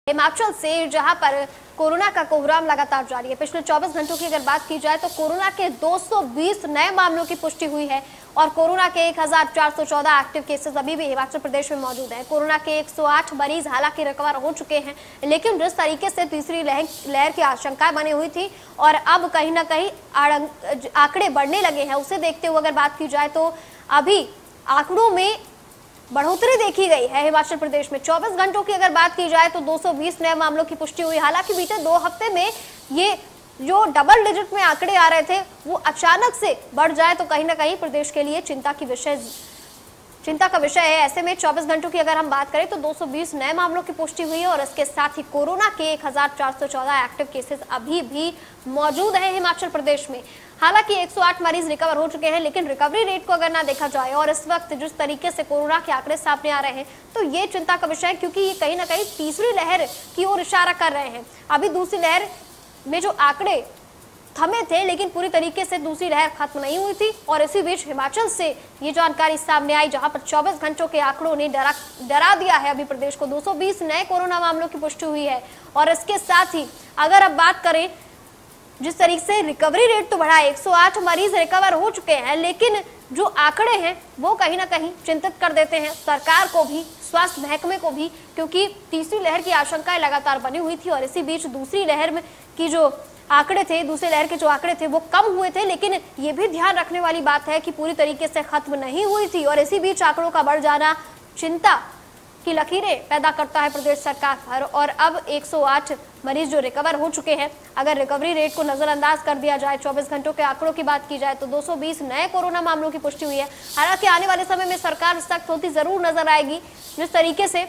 हिमाचल से, जहां पर कोरोना का कोहराम लगातार जारी है। पिछले 24 घंटों की अगर बात की जाए तो कोरोना के 220 नए मामलों की पुष्टि हुई है और कोरोना के 1414 एक्टिव केसेस अभी भी हिमाचल प्रदेश में मौजूद हैं। कोरोना के 108 मरीज हालांकि रिकवर हो चुके हैं, लेकिन जिस तरीके से तीसरी लहर की आशंकाएं बनी हुई थी और अब कहीं ना कहीं आंकड़े बढ़ने लगे हैं, उसे देखते हुए अगर बात की जाए तो अभी आंकड़ों में बढ़ोतरी देखी गई है। हिमाचल प्रदेश में 24 घंटों की अगर बात की जाए तो 220 नए मामलों की पुष्टि हुई। हालांकि बीते 2 हफ्ते में ये जो डबल डिजिट में आंकड़े आ रहे थे वो अचानक से बढ़ जाए तो कहीं ना कहीं प्रदेश के लिए चिंता का विषय है। ऐसे में 24 घंटों की अगर हम बात करें तो 220 नए मामलों की पुष्टि हुई है और इसके साथ ही कोरोना के 1414 एक्टिव केसेस अभी भी मौजूद हैं हिमाचल प्रदेश में। हालांकि 108 मरीज रिकवर हो चुके हैं, लेकिन रिकवरी रेट को अगर ना देखा जाए और इस वक्त जिस तरीके से कोरोना के आंकड़े सामने आ रहे हैं तो ये चिंता का विषय है, क्योंकि ये कहीं ना कहीं तीसरी लहर की ओर इशारा कर रहे हैं। अभी दूसरी लहर में जो आंकड़े थमे थे, लेकिन पूरी तरीके से दूसरी लहर खत्म नहीं हुई थी और इसी बीच हिमाचल से ये जानकारी सामने आई, जहां पर 24 घंटों के आंकड़ों ने डरा दिया है अभी प्रदेश को। 220 नए कोरोना मामलों की पुष्टि हुई है और इसके साथ ही अगर अब बात करें जिस तरीके से रिकवरी रेट तो बढ़ा है, 108 मरीज रिकवर हो चुके हैं, लेकिन जो आंकड़े हैं वो कहीं ना कहीं चिंतित कर देते हैं सरकार को भी, स्वास्थ्य महकमे को भी, क्योंकि तीसरी लहर की आशंकाएं लगातार बनी हुई थी और इसी बीच दूसरी लहर में की जो आंकड़े थे, दूसरी लहर के जो आंकड़े थे वो कम हुए थे, लेकिन ये भी ध्यान रखने वाली बात है कि पूरी तरीके से खत्म नहीं हुई थी और इसी बीच आंकड़ों का बढ़ जाना चिंता की लकीरें पैदा करता है प्रदेश सरकार पर। और अब 108 मरीज जो रिकवर हो चुके हैं, अगर रिकवरी रेट को नजरअंदाज कर दिया जाए, 24 घंटों के आंकड़ों की बात की जाए तो 220 नए कोरोना मामलों की पुष्टि हुई है। हालांकि आने वाले समय में सरकार सख्त होती जरूर नजर आएगी। जिस तरीके से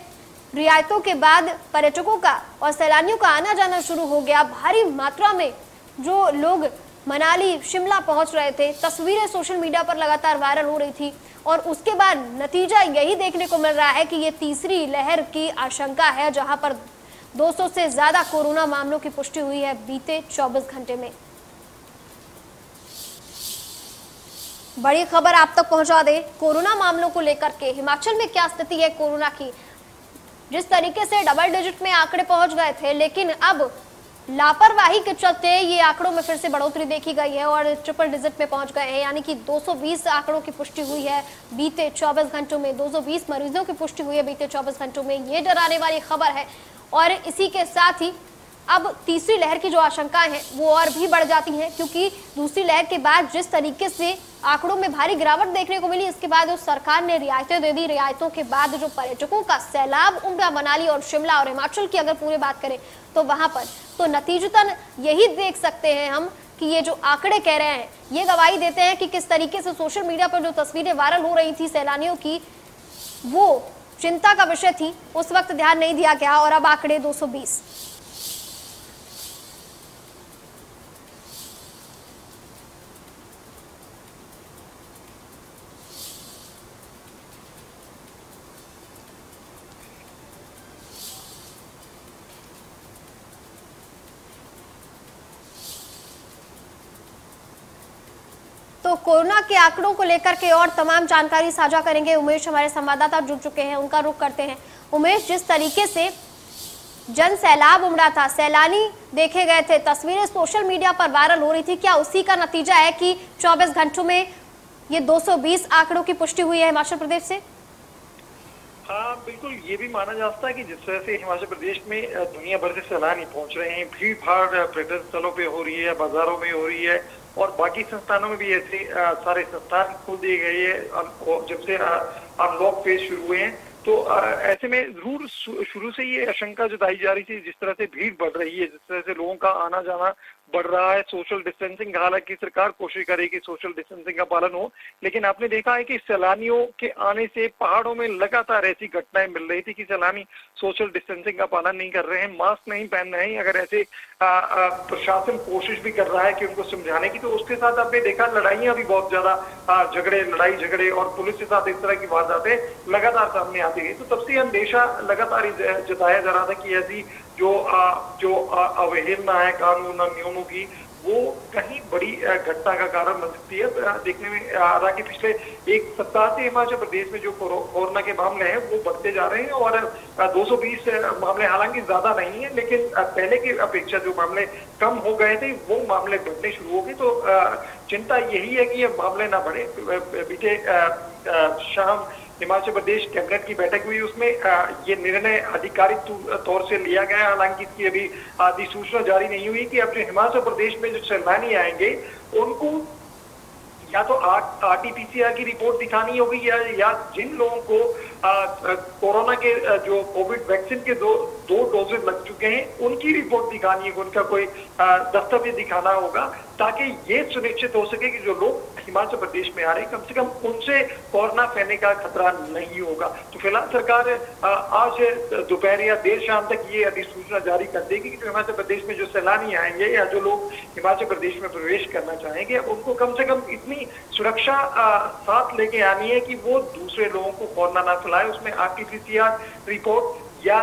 रियायतों के बाद पर्यटकों का और सैलानियों का आना जाना शुरू हो गया, भारी मात्रा में जो लोग मनाली, शिमला पहुंच रहे थे, तस्वीरें सोशल मीडिया पर लगातार वायरल हो रही थी और उसके बाद नतीजा यही देखने को मिल रहा है कि ये तीसरी लहर की आशंका है, जहां पर 200 से ज्यादा कोरोना मामलों की पुष्टि हुई है बीते 24 घंटे में। बड़ी खबर आप तक पहुंचा दे कोरोना मामलों को लेकर के हिमाचल में क्या स्थिति है कोरोना की। जिस तरीके से डबल डिजिट में आंकड़े पहुंच गए थे, लेकिन अब लापरवाही के चलते ये आंकड़ों में फिर से बढ़ोतरी देखी गई है और ट्रिपल डिजिट में पहुंच गए हैं, यानी कि 220 आंकड़ों की पुष्टि हुई है बीते 24 घंटों में। 220 मरीजों की पुष्टि हुई है बीते 24 घंटों में। ये डराने वाली खबर है और इसी के साथ ही अब तीसरी लहर की जो आशंकाएं हैं वो और भी बढ़ जाती हैं, क्योंकि दूसरी लहर के बाद जिस तरीके से आंकड़ों में भारी गिरावट देखने को मिली, इसके बाद उस सरकार ने रियायतें दे दी। रियायतों के बाद जो पर्यटकों का सैलाब उमड़ा मनाली और शिमला और हिमाचल की अगर पूरी बात करें तो वहां पर तो नतीजतन यही देख सकते हैं हम कि ये जो आंकड़े कह रहे हैं ये गवाही देते हैं कि किस तरीके से सोशल मीडिया पर जो तस्वीरें वायरल हो रही थी सैलानियों की, वो चिंता का विषय थी। उस वक्त ध्यान नहीं दिया गया और अब आंकड़े 220। तो कोरोना के आंकड़ों को लेकर के और तमाम जानकारी साझा करेंगे उमेश, हमारे संवाददाता जुड़ चुके हैं, उनका रुख करते हैं। उमेश, जिस तरीके से जन सैलाब उमड़ा था, सैलानी देखे गए थे, तस्वीरें सोशल मीडिया पर वायरल हो रही थी, क्या उसी का नतीजा है कि 24 घंटों में ये 220 आंकड़ों की पुष्टि हुई है हिमाचल प्रदेश से? हाँ बिल्कुल, ये भी माना जा सकता है कि जिस तरह से हिमाचल प्रदेश में दुनिया भर से सैलानी पहुंच रहे हैं, भीड़ भाड़ पर्यटन स्थलों पे हो रही है, बाजारों में हो रही है और बाकी संस्थानों में भी ऐसे सारे संस्थान खोल दिए गए हैं जब से अनलॉक फेज शुरू हुए हैं। तो ऐसे में जरूर शुरू से ये आशंका जताई जा रही थी, जिस तरह से भीड़ बढ़ रही है, जिस तरह से लोगों का आना जाना बढ़ रहा है, सोशल डिस्टेंसिंग, हालांकि सरकार कोशिश करे कि सोशल डिस्टेंसिंग का पालन हो, लेकिन आपने देखा है कि सैलानियों के आने से पहाड़ों में लगातार ऐसी घटनाएं मिल रही थी कि सैलानी सोशल डिस्टेंसिंग का पालन नहीं कर रहे हैं, मास्क नहीं पहन रहे हैं। अगर ऐसे प्रशासन कोशिश भी कर रहा है कि उनको समझाने की, तो उसके साथ आपने देखा लड़ाइयां भी बहुत ज्यादा लड़ाई झगड़े और पुलिस के साथ इस तरह की वारदातें लगातार सामने आती गई। तो तब से अंदेशा लगातार जताया जा रहा था कि ऐसी जो अवहेलना है कानून और नियमों की, वो कहीं बड़ी घटना का कारण बन सकती है। देखने में आ रहा कि पिछले एक सप्ताह से हिमाचल प्रदेश में जो कोरोना के मामले हैं वो बढ़ते जा रहे हैं और 220 मामले हालांकि ज्यादा नहीं है, लेकिन पहले की अपेक्षा जो मामले कम हो गए थे वो मामले बढ़ने शुरू हो गए। तो चिंता यही है कि ये मामले ना बढ़े। बीते शाम हिमाचल प्रदेश कैबिनेट की बैठक हुई, उसमें ये निर्णय आधिकारिक तौर से लिया गया। हालांकि इसकी अभी अधिसूचना जारी नहीं हुई कि अब जो हिमाचल प्रदेश में जो सैलानी आएंगे उनको या तो RT-PCR की रिपोर्ट दिखानी होगी या जिन लोगों को कोरोना के जो कोविड वैक्सीन के दो डोजेज लग चुके हैं उनकी रिपोर्ट दिखानी है, उनका कोई दस्तावेज दिखाना होगा, ताकि ये सुनिश्चित हो सके कि जो लोग हिमाचल प्रदेश में आ रहे हैं कम से कम उनसे कोरोना फैलने का खतरा नहीं होगा। तो फिलहाल सरकार आज दोपहर या देर शाम तक ये अधिसूचना जारी कर देगी कि हिमाचल प्रदेश में जो सैलानी आएंगे या जो लोग हिमाचल प्रदेश में प्रवेश करना चाहेंगे उनको कम से कम इतनी सुरक्षा साथ लेके आनी है कि वो दूसरे लोगों को कोरोना ना फैलाए। उसमें RT-PCR रिपोर्ट या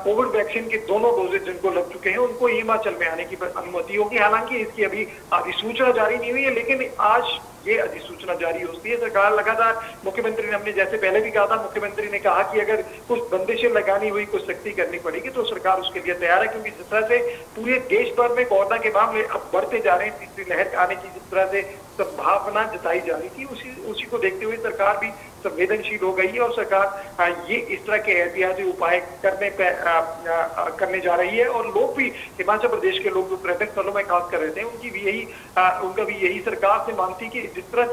कोविड वैक्सीन के दोनों डोजेज जिनको लग चुके हैं उनको हिमाचल में आने की अनुमति होगी। हालांकि इसकी अभी अधिसूचना जारी नहीं हुई है, लेकिन आज ये अधिसूचना जारी होती है। सरकार लगातार, मुख्यमंत्री ने, हमने जैसे पहले भी कहा था, मुख्यमंत्री ने कहा कि अगर कुछ बंदिशें लगानी हुई, कुछ सख्ती करनी पड़ेगी तो सरकार उसके लिए तैयार है, क्योंकि जिस तरह से पूरे देश भर में कोरोना के मामले अब बढ़ते जा रहे हैं, तीसरी लहर आने की जिस तरह से संभावना जताई जा रही थी उसी को देखते हुए सरकार भी संवेदनशील हो गई है और सरकार ये इस तरह के एहतियाती उपाय करने जा रही है। और लोग भी, हिमाचल प्रदेश के लोग जो पर्यटक स्थलों में खास कर रहते हैं उनका भी यही सरकार से मांग थी कि जिस तरह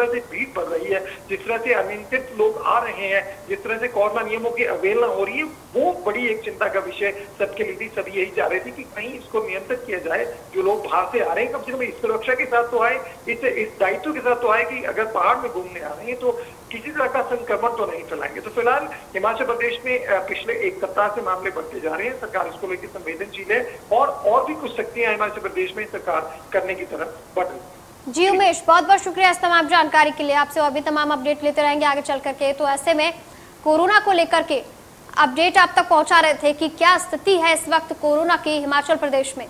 से भीड़ बढ़ रही है, जिस तरह से अनियंत्रित लोग आ रहे हैं, जिस तरह से कोरोना नियमों की अवहेलना हो रही है, वो बड़ी एक चिंता का विषय सबके लिए थी। सभी यही चाह रहे थे कि कहीं इसको नियंत्रित किया जाए। जो लोग बाहर से आ रहे हैं कम से कम इस सुरक्षा के साथ तो आए, इस दायित्व के साथ तो आए कि अगर पहाड़ में घूमने आ रहे हैं तो किसी तरह का संक्रमण तो नहीं फैलाएंगे। तो फिलहाल हिमाचल प्रदेश में पिछले एक सप्ताह से मामले बढ़ते जा रहे हैं। सरकार इसको लेकर संवेदनशील है और भी कुछ सख्तियां हिमाचल प्रदेश में सरकार करने की तरफ बढ़ रही है। जी उमेश, बहुत बहुत शुक्रिया इस तमाम जानकारी के लिए। आपसे और भी तमाम अपडेट लेते रहेंगे आगे चल करके। तो ऐसे में कोरोना को लेकर के अपडेट आप तक पहुंचा रहे थे कि क्या स्थिति है इस वक्त कोरोना की हिमाचल प्रदेश में।